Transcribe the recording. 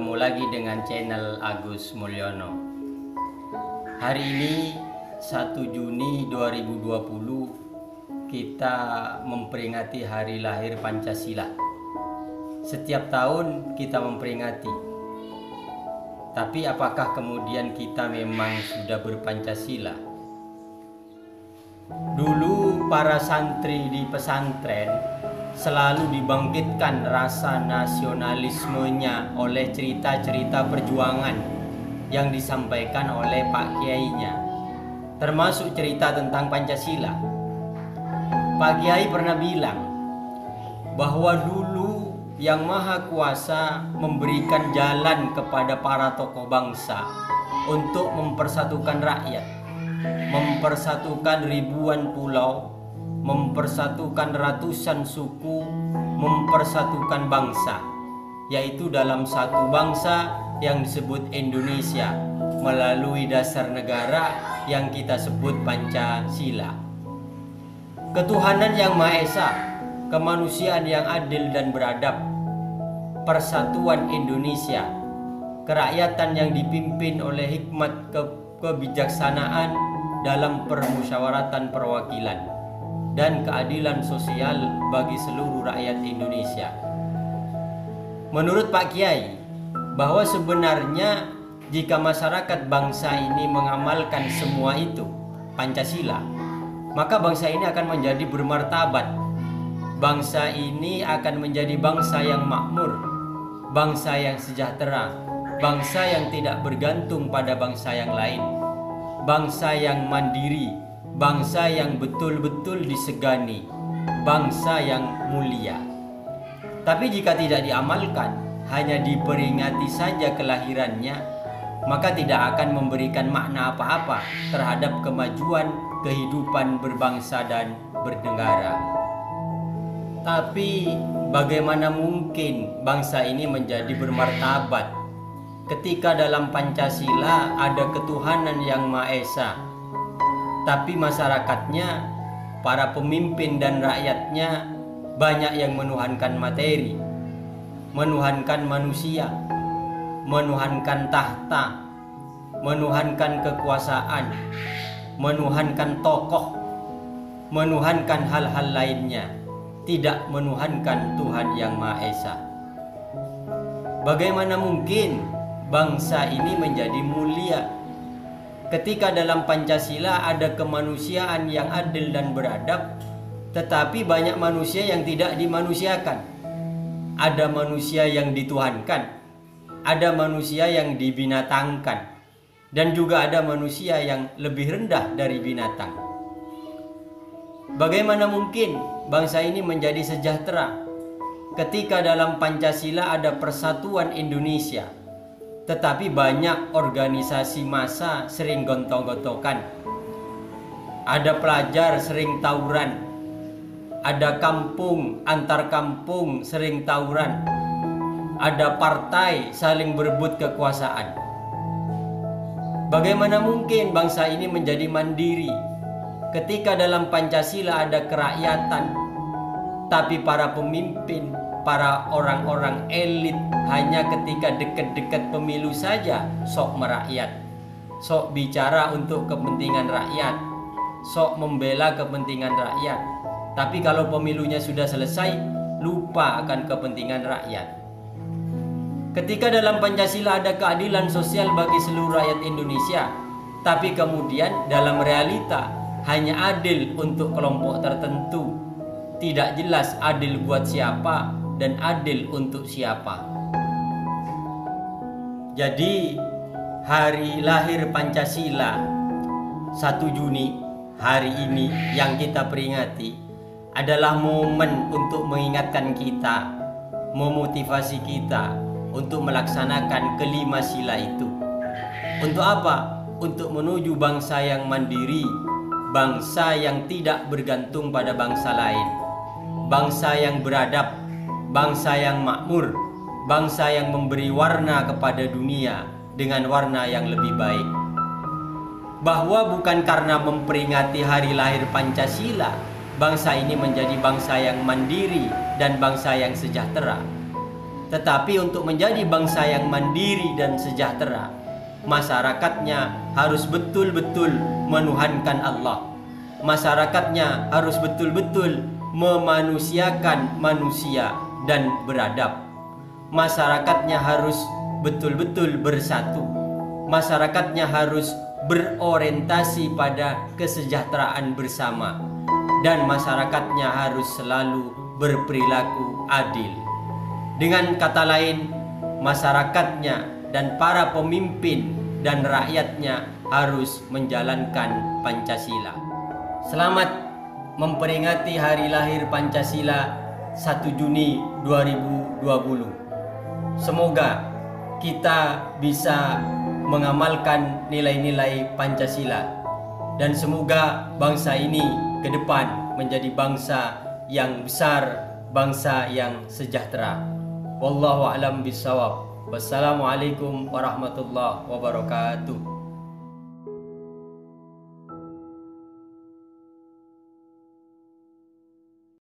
bertemu lagi dengan channel Agus Mulyono. Hari ini 1 Juni 2020 kita memperingati hari lahir Pancasila. Setiap tahun kita memperingati. Tapi apakah kemudian kita memang sudah berpancasila? Dulu para santri di pesantren selalu dibangkitkan rasa nasionalismenya oleh cerita-cerita perjuangan yang disampaikan oleh Pak Kiainya, termasuk cerita tentang Pancasila. Pak Kiai pernah bilang bahwa dulu Yang Maha Kuasa memberikan jalan kepada para tokoh bangsa untuk mempersatukan rakyat, mempersatukan ribuan pulau, mempersatukan ratusan suku, mempersatukan bangsa, yaitu dalam satu bangsa yang disebut Indonesia melalui dasar negara yang kita sebut Pancasila. Ketuhanan yang Maha Esa, kemanusiaan yang adil dan beradab, persatuan Indonesia, kerakyatan yang dipimpin oleh hikmat kebijaksanaan dalam permusyawaratan perwakilan, dan keadilan sosial bagi seluruh rakyat Indonesia. Menurut Pak Kiai, bahwa sebenarnya jika masyarakat bangsa ini mengamalkan semua itu, Pancasila, maka bangsa ini akan menjadi bermartabat. Bangsa ini akan menjadi bangsa yang makmur, bangsa yang sejahtera, bangsa yang tidak bergantung pada bangsa yang lain, bangsa yang mandiri, bangsa yang betul-betul disegani, bangsa yang mulia. Tapi jika tidak diamalkan, hanya diperingati saja kelahirannya, maka tidak akan memberikan makna apa-apa terhadap kemajuan kehidupan berbangsa dan bernegara. Tapi bagaimana mungkin bangsa ini menjadi bermartabat ketika dalam Pancasila ada ketuhanan yang Maha Esa, tapi masyarakatnya, para pemimpin dan rakyatnya banyak yang menuhankan materi, menuhankan manusia, menuhankan tahta, menuhankan kekuasaan, menuhankan tokoh, menuhankan hal-hal lainnya, tidak menuhankan Tuhan yang Maha Esa. Bagaimana mungkin bangsa ini menjadi mulia ketika dalam Pancasila ada kemanusiaan yang adil dan beradab, tetapi banyak manusia yang tidak dimanusiakan? Ada manusia yang dituhankan, ada manusia yang dibinatangkan, dan juga ada manusia yang lebih rendah dari binatang. Bagaimana mungkin bangsa ini menjadi sejahtera ketika dalam Pancasila ada persatuan Indonesia, tetapi banyak organisasi massa sering gontok-gontokan, ada pelajar sering tawuran, ada kampung antar kampung sering tawuran, ada partai saling berebut kekuasaan. Bagaimana mungkin bangsa ini menjadi mandiri ketika dalam Pancasila ada kerakyatan, tapi para pemimpin, para orang-orang elit hanya ketika dekat-dekat pemilu saja sok merakyat, sok bicara untuk kepentingan rakyat, sok membela kepentingan rakyat. Tapi kalau pemilunya sudah selesai, lupa akan kepentingan rakyat. Ketika dalam Pancasila ada keadilan sosial bagi seluruh rakyat Indonesia, tapi kemudian dalam realita hanya adil untuk kelompok tertentu, tidak jelas adil buat siapa dan adil untuk siapa. Jadi hari lahir Pancasila 1 Juni hari ini yang kita peringati adalah momen untuk mengingatkan kita, memotivasi kita untuk melaksanakan kelima sila itu. Untuk apa? Untuk menuju bangsa yang mandiri, bangsa yang tidak bergantung pada bangsa lain, bangsa yang beradab, bangsa yang makmur, bangsa yang memberi warna kepada dunia dengan warna yang lebih baik. Bahwa bukan karena memperingati hari lahir Pancasila, bangsa ini menjadi bangsa yang mandiri dan bangsa yang sejahtera. Tetapi untuk menjadi bangsa yang mandiri dan sejahtera, masyarakatnya harus betul-betul menuhankan Allah. Masyarakatnya harus betul-betul memanusiakan manusia dan beradab. Masyarakatnya harus betul-betul bersatu. Masyarakatnya harus berorientasi pada kesejahteraan bersama, dan masyarakatnya harus selalu berperilaku adil. Dengan kata lain, masyarakatnya dan para pemimpin dan rakyatnya harus menjalankan Pancasila. Selamat memperingati hari lahir Pancasila 1 Juni 2020. Semoga kita bisa mengamalkan nilai-nilai Pancasila, dan semoga bangsa ini ke depan menjadi bangsa yang besar, bangsa yang sejahtera. Wallahu a'lam bishawab. Wassalamualaikum warahmatullahi wabarakatuh.